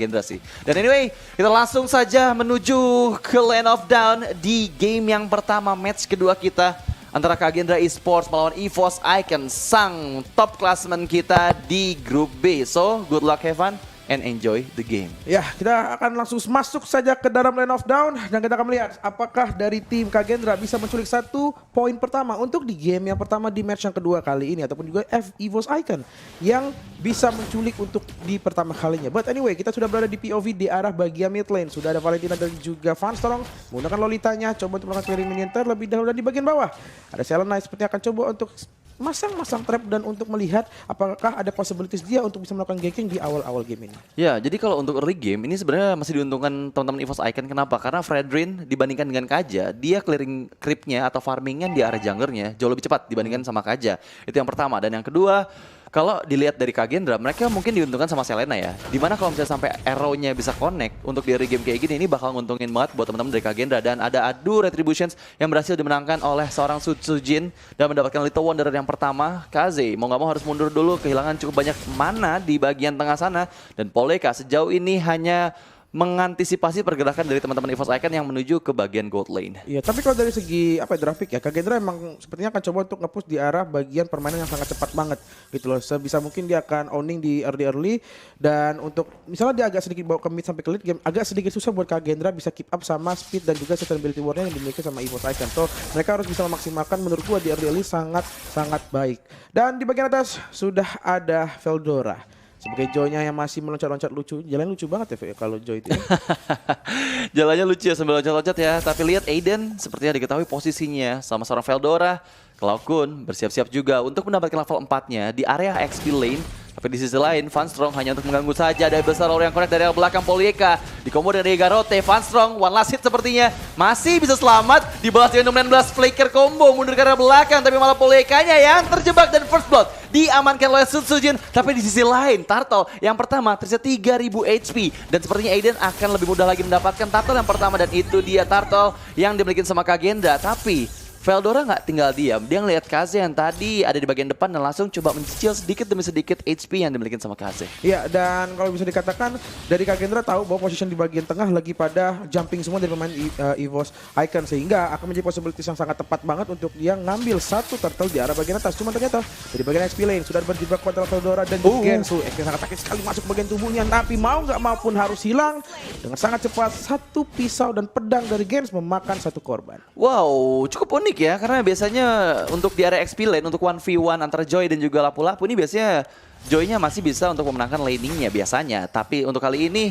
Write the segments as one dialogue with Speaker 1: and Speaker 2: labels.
Speaker 1: Gendra sih. Dan anyway, kita langsung saja menuju ke Land of Dawn di game yang pertama, match kedua kita antara Kagendra Esports melawan EVOS Icon, sang top classman kita di grup B. So, good luck, have fun, and enjoy the game.
Speaker 2: Ya, kita akan langsung masuk saja ke dalam Land of Dawn dan kita akan melihat apakah dari tim Kagendra bisa menculik 1 poin pertama untuk di game yang pertama di match yang kedua kali ini, ataupun juga EVOS Icon yang bisa menculik untuk di pertama kalinya. But anyway, kita sudah berada di POV di arah bagian mid lane. Sudah ada Valentina dan juga Vanstrong menggunakan Lolitanya, coba untuk melakukan clearing minion terlebih dahulu, dan di bagian bawah ada Selena sepertinya akan coba untuk masang trap dan untuk melihat apakah ada possibilities dia untuk bisa melakukan ganking di awal-awal game ini.
Speaker 1: Ya, jadi kalau untuk early game ini sebenarnya masih diuntungkan teman-teman EVOS Icon. Kenapa? Karena Fredrin dibandingkan dengan Kaja, dia clearing creepnya atau farmingnya di area junglernya jauh lebih cepat dibandingkan sama Kaja. Itu yang pertama. Dan yang kedua, kalau dilihat dari Kagendra, mereka mungkin diuntungkan sama Selena ya. Dimana kalau misalnya sampai arrow-nya bisa connect untuk di early game kayak gini, ini bakal nguntungin banget buat teman-teman dari Kagendra. Dan ada adu Retributions yang berhasil dimenangkan oleh seorang Sutsujin dan mendapatkan Little Wanderer yang pertama. Kaze mau nggak mau harus mundur dulu, kehilangan cukup banyak mana di bagian tengah sana. Dan Poleka sejauh ini hanya mengantisipasi pergerakan dari teman-teman EVOS Icon yang menuju ke bagian gold lane.
Speaker 2: Iya, tapi kalau dari segi grafik ya, Kagendra emang sepertinya akan coba untuk nge-push di arah bagian permainan yang sangat cepat banget gitu loh. Sebisa mungkin dia akan owning di early dan untuk misalnya dia agak sedikit bawa ke mid sampai ke late game, agak sedikit susah buat Kagendra bisa keep up sama speed dan juga sustainability war-nya yang dimiliki sama EVOS Icon. So, mereka harus bisa memaksimalkan menurut gua di early sangat baik. Dan di bagian atas sudah ada Veldora sebagai Joy-nya yang masih meloncat-loncat lucu. Jalan lucu banget ya kalau Joy itu ya.
Speaker 1: Jalannya lucu ya sambil loncat-loncat ya. Tapi lihat Aiden sepertinya diketahui posisinya sama seorang Veldora. Cloud Kun bersiap-siap juga untuk mendapatkan level 4-nya di area XP lane. Tapi di sisi lain, Vanstrong hanya untuk mengganggu saja. Ada besar yang connect dari belakang Polieka. Dikombo dari Garote, Vanstrong one last hit sepertinya. Masih bisa selamat, dibalas dengan 16 flicker combo. Mundur ke arah belakang, tapi malah Poliekanya yang terjebak dan first blood diamankan oleh Sutsujin. Tapi di sisi lain, Turtle yang pertama tersisa 3000 HP. Dan sepertinya Aiden akan lebih mudah lagi mendapatkan Turtle yang pertama. Dan itu dia Turtle yang dimiliki sama Kagendra. Tapi Veldora nggak tinggal diam, dia ngelihat Kaze yang tadi ada di bagian depan dan langsung coba mencicil sedikit demi sedikit HP yang dimiliki sama Kaze.
Speaker 2: Iya, dan kalau bisa dikatakan dari Kagendra tahu bahwa position di bagian tengah lagi pada jumping semua dari pemain EVOS Icon, sehingga akan menjadi possibilities yang sangat tepat banget untuk dia ngambil satu turtle di arah bagian atas. Cuma ternyata dari bagian XP lane sudah berjibaku antara Veldora dan Gensu. XP sangat sakit sekali masuk bagian tubuhnya, tapi mau nggak mau pun harus hilang dengan sangat cepat. Satu pisau dan pedang dari Gens memakan satu korban.
Speaker 1: Wow, cukup unik ya, karena biasanya untuk di area XP lane, untuk 1v1 antara Joy dan juga Lapu-Lapu ini biasanya Joy-nya masih bisa untuk memenangkan laning-nya biasanya. Tapi untuk kali ini,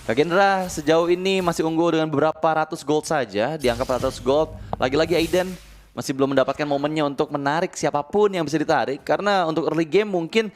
Speaker 1: Kagendra sejauh ini masih unggul dengan beberapa ratus gold saja, di angka 400 gold. Lagi-lagi Aiden masih belum mendapatkan momennya untuk menarik siapapun yang bisa ditarik, karena untuk early game mungkin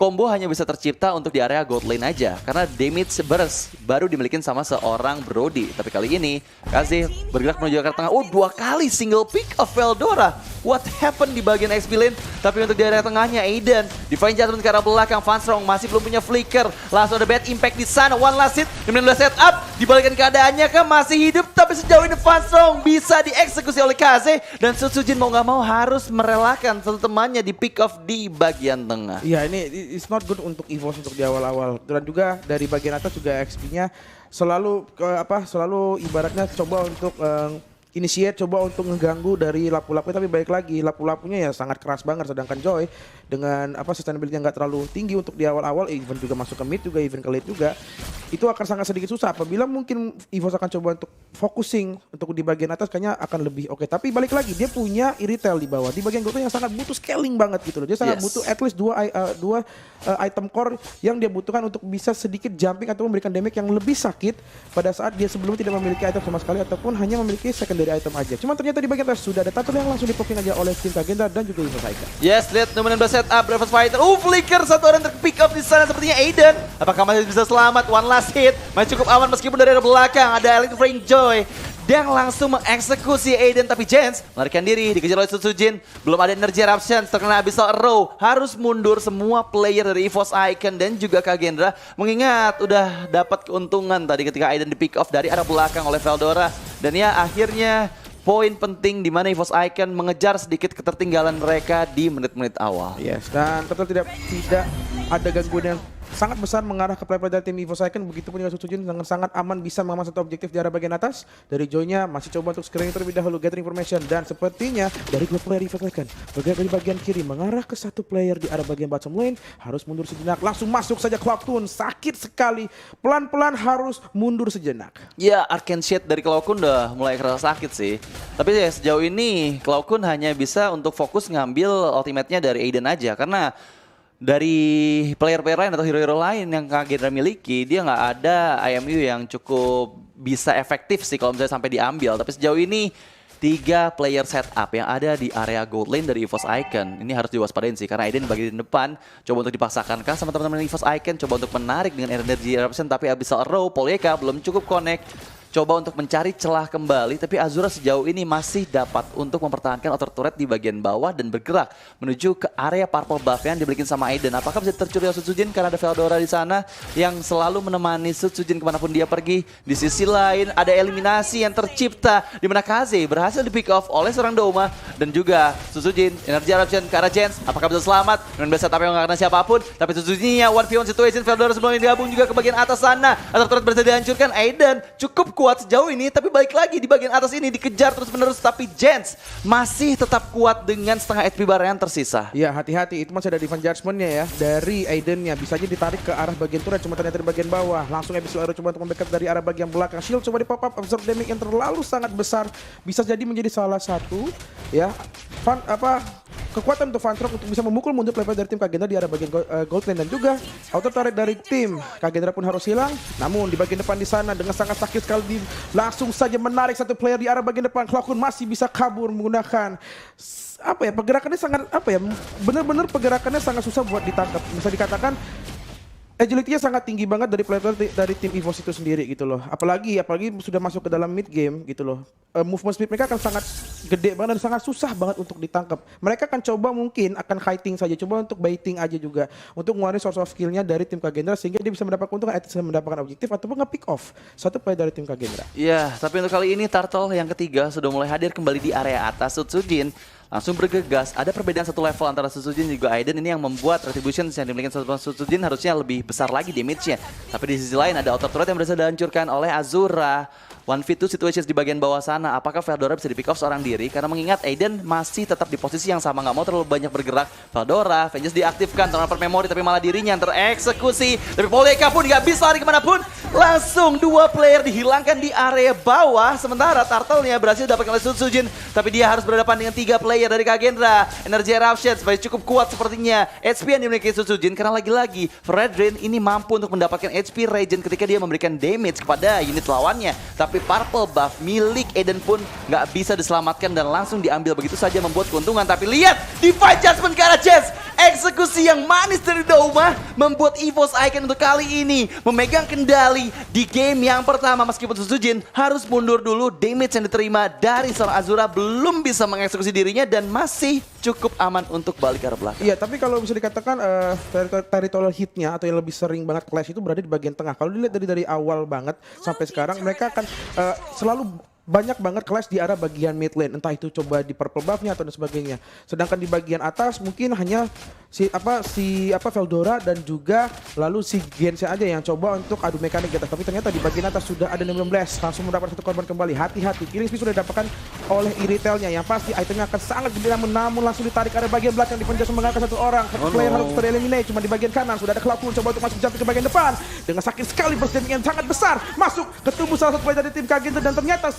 Speaker 1: combo hanya bisa tercipta untuk di area gold lane aja. Karena damage burst baru dimiliki sama seorang Brody. Tapi kali ini, Kaze bergerak menuju ke tengah. Oh, 2 kali single pick of Veldora. What happened di bagian XP lane? Tapi untuk di area tengahnya, Aiden. Divine jatuh ke arah belakang. Vanstrong masih belum punya flicker. Langsung ada bad impact di sana. One last hit. Kemudian udah set up. Dibalikan keadaannya kan masih hidup. Tapi sejauh ini Vanstrong bisa dieksekusi oleh Kaze. Dan Sutsujin mau nggak mau harus merelakan satu temannya di pick off di bagian tengah.
Speaker 2: Iya, ini it's not good untuk EVOS untuk di awal-awal. Dan juga dari bagian atas juga XP-nya selalu selalu ibaratnya coba untuk initiate, coba untuk ngeganggu dari Lapu-Lapu, tapi balik lagi Lapu-Lapunya ya sangat keras banget, sedangkan Joy dengan sustainability yang nggak terlalu tinggi untuk di awal-awal, even juga masuk ke mid juga, even ke late juga, itu akan sangat sedikit susah. Apabila mungkin EVOS akan coba untuk focusing untuk di bagian atas, kayaknya akan lebih oke. Tapi balik lagi dia punya Iritel di bawah, di bagian goto yang sangat butuh scaling banget gitu loh. Dia sangat butuh at least dua item core yang dia butuhkan untuk bisa sedikit jumping atau memberikan damage yang lebih sakit pada saat dia sebelum tidak memiliki item sama sekali ataupun hanya memiliki secondary item aja. Cuma ternyata di bagian atas sudah ada turtle yang langsung dipoking aja oleh tim Kagendra dan juga EVOS Icon.
Speaker 1: Yes, lihat teman-teman udah set up Breakfast Fighter. Flicker satu orang terpick up di sana sepertinya Aiden. Apakah masih bisa selamat? One last hit. Masih cukup aman meskipun dari belakang ada Electrifying Joy. Dia langsung mengeksekusi Aiden, tapi Jens melarikan diri, dikejar oleh Sutsujin. Belum ada energy eruption, terkena Abyssal Arrow. Harus mundur semua player dari EVOS Icon dan juga Kagendra. Mengingat udah dapat keuntungan tadi ketika Aiden di pick off dari arah belakang oleh Veldora. Dan ya akhirnya poin penting di mana EVOS Icon mengejar sedikit ketertinggalan mereka di menit-menit awal.
Speaker 2: Yes, dan tetap tidak ada gangguan yang sangat besar mengarah ke player dari tim EVOS Icon. Begitupun juga Sutsujin dengan sangat aman bisa mengamankan satu objektif di area bagian atas. Dari Joy-nya masih coba untuk screening terlebih dahulu, gather information, dan sepertinya dari dua player EVOS Icon bergerak dari bagian kiri mengarah ke satu player di area bagian bottom lane, harus mundur sejenak. Langsung masuk saja Cloud9, sakit sekali. Pelan-pelan harus mundur sejenak.
Speaker 1: Ya, Arcane Shade dari Cloud9 udah mulai kerasa sakit sih. Tapi ya sejauh ini Cloud9 hanya bisa untuk fokus ngambil ultimate-nya dari Aiden aja. Karena dari player-player lain atau hero-hero lain yang Kak Gendra miliki, dia nggak ada IMU yang cukup bisa efektif sih kalau misalnya sampai diambil. Tapi sejauh ini 3 player setup yang ada di area gold lane dari EVOS Icon. Ini harus diwaspadain sih, karena Aiden bagian depan coba untuk dipaksakan kah sama teman-teman EVOS Icon, coba untuk menarik dengan energy eruption, tapi Abyssal Arrow, Polyeka belum cukup connect. Coba untuk mencari celah kembali, tapi Azura sejauh ini masih dapat untuk mempertahankan outer turret di bagian bawah dan bergerak menuju ke area purple buff yang dimiliki sama Aiden. Apakah bisa tercuri oleh Sutsujin karena ada Veldora di sana yang selalu menemani Sutsujin kemanapun dia pergi. Di sisi lain ada eliminasi yang tercipta di mana Kaze berhasil di pick off oleh seorang Doma dan juga Sutsujin energy eruption ke arah Jens. Apakah bisa selamat dengan best setup yang nggak kena siapapun? Tapi Sutsujinnya 1v1 situation, Veldora sebelum digabung juga ke bagian atas sana. Outer turret berhasil dihancurkan. Aiden cukup kuat sejauh ini, tapi balik lagi di bagian atas ini dikejar terus-menerus, tapi Jens masih tetap kuat dengan setengah HP bar yang tersisa.
Speaker 2: Ya, hati-hati, itu masih ada defense judgment-nya ya dari Aidennya. Bisa aja ditarik ke arah bagian turret, cuma ternyata di bagian bawah. Langsung Abyssal Arrow coba untuk mendekat dari arah bagian belakang. Shield coba di pop up, absorb damage yang terlalu sangat besar. Bisa jadi menjadi salah satu ya kekuatan untuk Fantrok untuk bisa memukul mundur player dari tim Kagendra di arah bagian gold lane, dan juga auto turret dari tim Kagendra pun harus hilang. Namun di bagian depan di sana dengan sangat sakit sekali langsung saja menarik satu player di arah bagian depan. Cloud9 masih bisa kabur menggunakan pergerakannya sangat benar-benar pergerakannya sangat susah buat ditangkap. Bisa dikatakan agility-nya sangat tinggi banget dari player dari tim EVOS itu sendiri gitu loh. Apalagi sudah masuk ke dalam mid game gitu loh. Movement speed mereka akan sangat gede banget dan sangat susah banget untuk ditangkap. Mereka akan coba mungkin akan kiting saja, coba untuk baiting aja juga untuk ngeluarin source of skill-nya dari tim Kagendra sehingga dia bisa mendapatkan keuntungan, bisa mendapatkan objektif ataupun nge-pick off satu player dari tim Kagendra.
Speaker 1: Iya, tapi untuk kali ini Turtle yang ketiga sudah mulai hadir kembali di area atas. Sutsujin langsung bergegas. Ada perbedaan satu level antara Sutsujin dan juga Aiden. Ini yang membuat Retribution yang dimiliki Sutsujin harusnya lebih besar lagi damage-nya. Tapi di sisi lain ada outer turret yang berhasil dihancurkan oleh Azura. 1v2 situations di bagian bawah sana. Apakah Veldora bisa di-pick off seorang diri? Karena mengingat Aiden masih tetap di posisi yang sama, nggak mau terlalu banyak bergerak. Veldora, Vengeance diaktifkan, turnover memory, tapi malah dirinya yang tereksekusi. Tapi Polyeka pun nggak bisa lari kemanapun. Langsung 2 player dihilangkan di area bawah. Sementara Turtle-nya berhasil dapatkan oleh Sutsujin. Tapi dia harus berhadapan dengan 3 player dari Kagendra. Energy Eruption supaya cukup kuat sepertinya. HP yang dimiliki Sutsujin karena lagi-lagi Fredrin ini mampu untuk mendapatkan HP regen ketika dia memberikan damage kepada unit lawannya. Tapi purple buff milik Aiden pun nggak bisa diselamatkan dan langsung diambil begitu saja membuat keuntungan. Tapi lihat Divine Judgment ke arah Jens. Eksekusi yang manis dari Doma membuat EVOS Icon untuk kali ini memegang kendali di game yang pertama. Meskipun Sutsujin harus mundur dulu, damage yang diterima dari seorang Azura belum bisa mengeksekusi dirinya dan masih cukup aman untuk balik ke arah belakang.
Speaker 2: Iya, tapi kalau bisa dikatakan territorial hit-nya atau yang lebih sering banget clash itu berada di bagian tengah. Kalau dilihat dari awal banget sampai sekarang mereka akan selalu banyak banget clash di arah bagian mid lane, entah itu coba di purple buff-nya atau dan sebagainya. Sedangkan di bagian atas mungkin hanya si Veldora dan juga lalu si Gens aja yang coba untuk adu mekanik di atas. Tapi ternyata di bagian atas sudah ada 16 langsung mendapat satu korban kembali. Hati-hati, killing spree sudah didapatkan oleh Iritelnya yang pasti itemnya akan sangat gede, namun langsung ditarik area bagian belakang di penjara mengangkat satu orang. Player harus tereliminate. Cuma di bagian kanan sudah ada Cloud9 coba untuk masuk jump ke bagian depan dengan sakit sekali, burst damage yang sangat besar masuk ke tubuh salah satu player dari tim Kagendra dan ternyata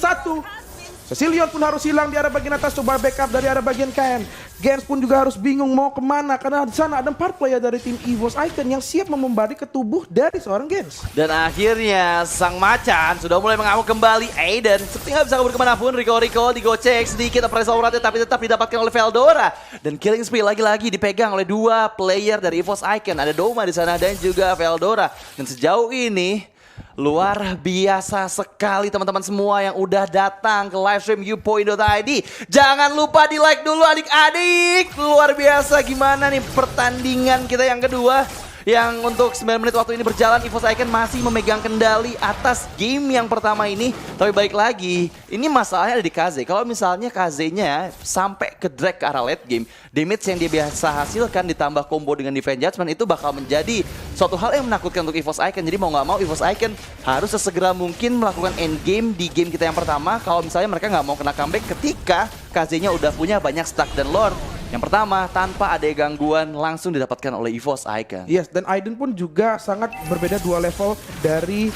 Speaker 2: Cecilion pun harus hilang di arah bagian atas, coba backup dari arah bagian kanan. Gens pun juga harus bingung mau kemana karena di sana ada 4 player dari tim EVOS Icon yang siap membombardir ke tubuh dari seorang Gens.
Speaker 1: Dan akhirnya sang macan sudah mulai mengamuk kembali. Aiden seperti nggak bisa kabur kemanapun. Rico digocek sedikit appraisal rate tapi tetap didapatkan oleh Veldora. Dan killing spree lagi-lagi dipegang oleh 2 player dari EVOS Icon. Ada Doma di sana dan juga Veldora. Dan sejauh ini luar biasa sekali teman-teman semua yang udah datang ke livestream YouPoint.id. Jangan lupa di like dulu adik-adik. Luar biasa gimana nih pertandingan kita yang kedua. yang untuk 9 menit waktu ini berjalan, EVOS Icon masih memegang kendali atas game yang pertama ini. Tapi baik lagi, ini masalahnya ada di KZ. Kalau misalnya KZ-nya sampai ke drag ke arah late game, damage yang dia biasa hasilkan ditambah combo dengan Divine Judgment itu bakal menjadi suatu hal yang menakutkan untuk EVOS Icon. Jadi mau nggak mau EVOS Icon harus sesegera mungkin melakukan endgame di game kita yang pertama. Kalau misalnya mereka nggak mau kena comeback ketika KZ-nya udah punya banyak stack dan lord. Yang pertama, tanpa ada gangguan langsung didapatkan oleh EVOS Icon.
Speaker 2: Yes, dan Aiden pun juga sangat berbeda 2 level dari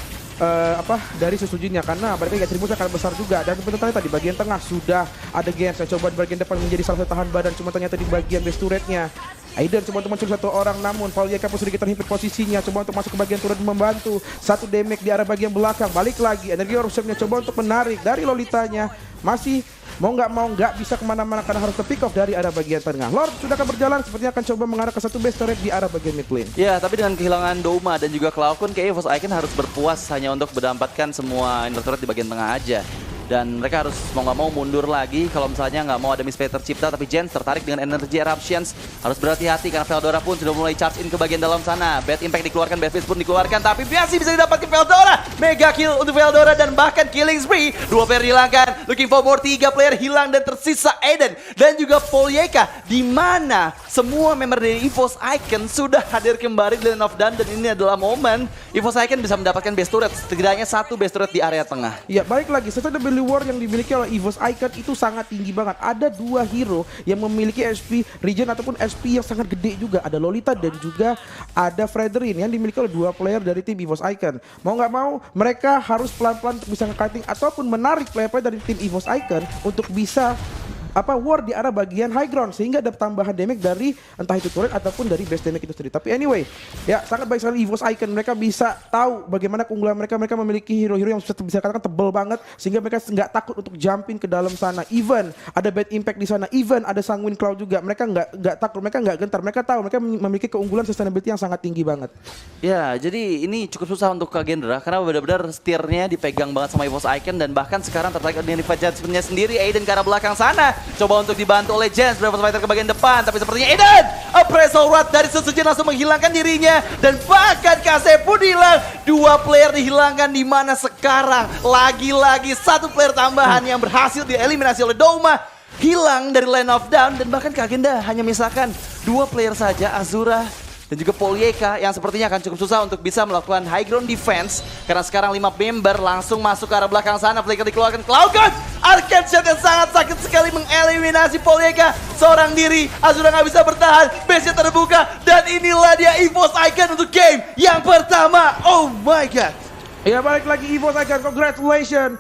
Speaker 2: dari Susujinya, karena mereka atributnya akan besar juga. Dan sebenarnya tadi bagian tengah sudah ada Gens yang coba di bagian depan menjadi salah satu tahan badan, cuma ternyata di bagian base turretnya Aiden cuma untuk muncul 1 orang, namun Paulieca pun sedikit terhimpit posisinya, coba untuk masuk ke bagian turret membantu. 1 damage di arah bagian belakang, balik lagi energi Orb-nya coba untuk menarik dari Lolitanya, masih mau nggak bisa kemana-mana karena harus ke pick off dari arah bagian tengah. Lord sudah akan berjalan, sepertinya akan coba mengarah ke 1 base turret di arah bagian mid lane.
Speaker 1: Ya, tapi dengan kehilangan Douma dan juga Cloud, kayaknya EVOS Icon harus berpuas hanya untuk mendapatkan semua inner turret di bagian tengah aja. Dan mereka harus mau nggak mau mundur lagi kalau misalnya nggak mau ada misplay tercipta. Tapi Jens tertarik dengan energy eruptions, harus berhati-hati karena Veldora pun sudah mulai charge in ke bagian dalam sana. Bad impact dikeluarkan, bad fist pun dikeluarkan, tapi masih bisa didapatkan Veldora. Mega kill untuk Veldora dan bahkan killing spree. 2 player dihilangkan, looking for more, 3 player hilang dan tersisa Aiden dan juga Paulieca, di mana semua member dari EVOS Icon sudah hadir kembali di Land of Dawn. Dan ini adalah momen EVOS Icon bisa mendapatkan base turret, setidaknya 1 base turret di area tengah.
Speaker 2: Ya, balik lagi, sesuai ability war yang dimiliki oleh EVOS Icon itu sangat tinggi banget. Ada 2 hero yang memiliki SP regen ataupun SP yang sangat gede juga. Ada Lolita dan juga ada Fredrin yang dimiliki oleh 2 player dari tim EVOS Icon. Mau nggak mau, mereka harus pelan-pelan untuk bisa nge-kiting ataupun menarik player-player dari tim EVOS Icon untuk bisa war di arah bagian high ground, sehingga ada tambahan damage dari entah itu turret ataupun dari base damage itu sendiri. Tapi anyway, ya sangat baik sekali EVOS Icon. Mereka bisa tahu bagaimana keunggulan mereka. Mereka memiliki hero-hero yang bisa katakan tebal banget, sehingga mereka nggak takut untuk jumping ke dalam sana. Even ada bad impact di sana, even ada Sanguine Cloud juga. Mereka nggak takut, mereka nggak gentar. Mereka tahu mereka memiliki keunggulan sustainability yang sangat tinggi banget.
Speaker 1: Ya, jadi ini cukup susah untuk Kagendra karena benar-benar setirnya dipegang banget sama EVOS Icon. Dan bahkan sekarang tertarik dengan Divine Judgment-nya sendiri. Aiden ke arah belakang sana, coba untuk dibantu oleh Jens, berapa fighter ke bagian depan, tapi sepertinya Aiden Appraisal Rod dari Susuji langsung menghilangkan dirinya, dan bahkan KC pun hilang. 2 player dihilangkan, di mana sekarang lagi-lagi 1 player tambahan yang berhasil dieliminasi oleh Douma hilang dari Land of Dawn. Dan bahkan Kagenda hanya misalkan 2 player saja, Azura dan juga Paulieca, yang sepertinya akan cukup susah untuk bisa melakukan high ground defense. Karena sekarang 5 member langsung masuk ke arah belakang sana. Flicker dikeluarkan, Cloud arcade shot yang sangat sakit sekali mengeliminasi Paulieca seorang diri. Azura nggak bisa bertahan, base-nya terbuka, dan inilah dia EVOS Icon untuk game yang pertama. Oh my god.
Speaker 2: Ya, balik lagi EVOS Icon, congratulations.